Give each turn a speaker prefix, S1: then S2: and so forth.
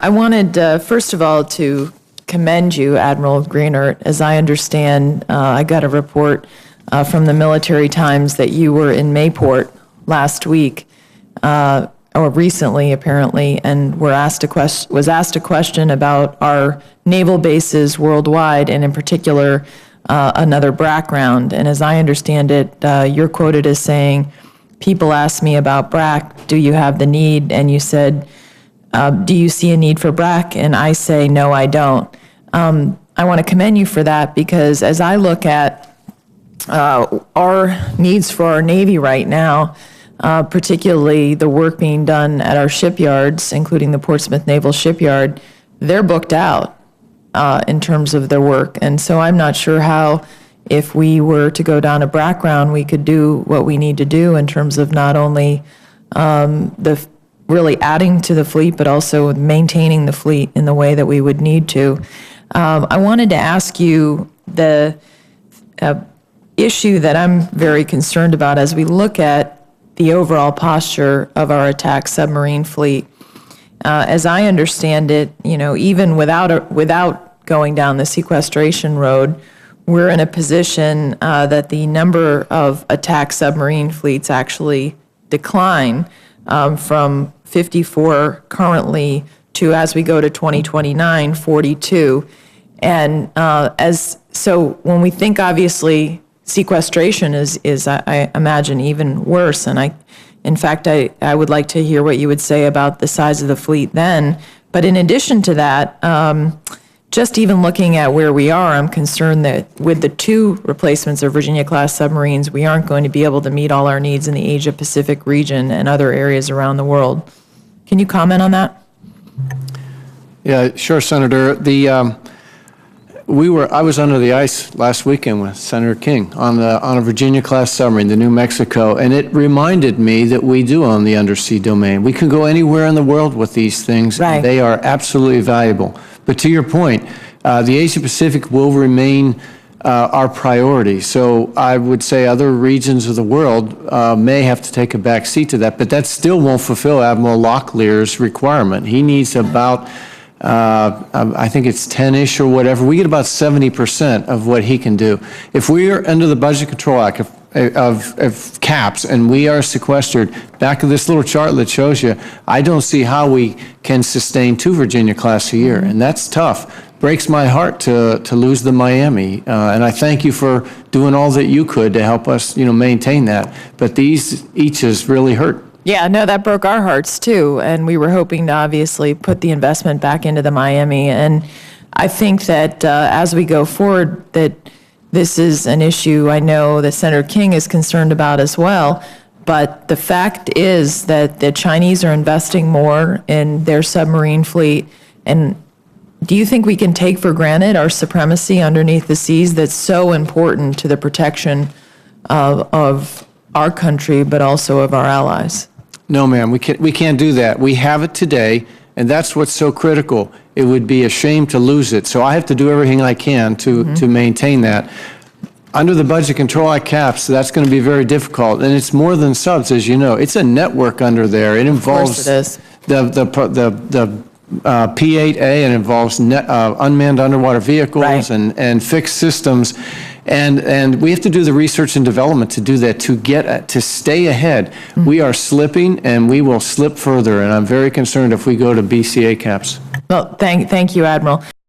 S1: I wanted, first of all, to commend you, Admiral Greenert. As I understand, I got a report from the Military Times that you were in Mayport last week, or recently, apparently, and was asked a question about our naval bases worldwide, and in particular, another BRAC round. And as I understand it, you're quoted as saying, people ask me about BRAC, do you have the need? And you said, do you see a need for BRAC? And I say, no, I don't. I want to commend you for that, because as I look at our needs for our Navy right now, particularly the work being done at our shipyards, including the Portsmouth Naval Shipyard, they're booked out in terms of their work. And so I'm not sure how, if we were to go down a BRAC round, we could do what we need to do in terms of not only really adding to the fleet, but also maintaining the fleet in the way that we would need to. I wanted to ask you the issue that I'm very concerned about as we look at the overall posture of our attack submarine fleet. As I understand it, even without going down the sequestration road, we're in a position that the number of attack submarine fleets actually decline from 54 currently to, as we go to 2029, 42. And so when we think, obviously, sequestration is I imagine, even worse. And in fact, I would like to hear what you would say about the size of the fleet then. But in addition to that, just even looking at where we are, I'm concerned that with the 2 replacements of Virginia-class submarines, we aren't going to be able to meet all our needs in the Asia-Pacific region and other areas around the world. Can you comment on that?
S2: Yeah, sure, Senator. I was under the ice last weekend with Senator King on a Virginia-class submarine, the New Mexico, and it reminded me that we do own the undersea domain. We can go anywhere in the world with these things.
S1: Right.
S2: And they are absolutely valuable. But to your point, the Asia-Pacific will remain our priority. So I would say other regions of the world may have to take a back seat to that, but that still won't fulfill Admiral Locklear's requirement. He needs about I think it's 10-ish or whatever. We get about 70% of what he can do. If we are under the Budget Control Act of caps and we are sequestered, back of this little chart that shows you, I don't see how we can sustain 2 Virginia-class a year, and that's tough. Breaks my heart to lose the Miami, and I thank you for doing all that you could to help us, maintain that. But these Each's really hurt.
S1: Yeah, no, that broke our hearts too, and we were hoping to obviously put the investment back into the Miami. And I think that as we go forward, that this is an issue I know that Senator King is concerned about as well. But the fact is that the Chinese are investing more in their submarine fleet. And do you think we can take for granted our supremacy underneath the seas that's so important to the protection of our country, but also of our allies?
S2: No, ma'am, we can't do that. We have it today, and that's what's so critical. It would be a shame to lose it. So I have to do everything I can to maintain that. Under the Budget Control Act caps, that's going to be very difficult, and it's more than subs, as you know. It's a network under there. It involves the P-8A, and involves unmanned underwater vehicles, right, and fixed systems. And we have to do the research and development to do that, to stay ahead. We are slipping, and we will slip further, and I'm very concerned if we go to BCA caps.
S1: Well, thank you, Admiral.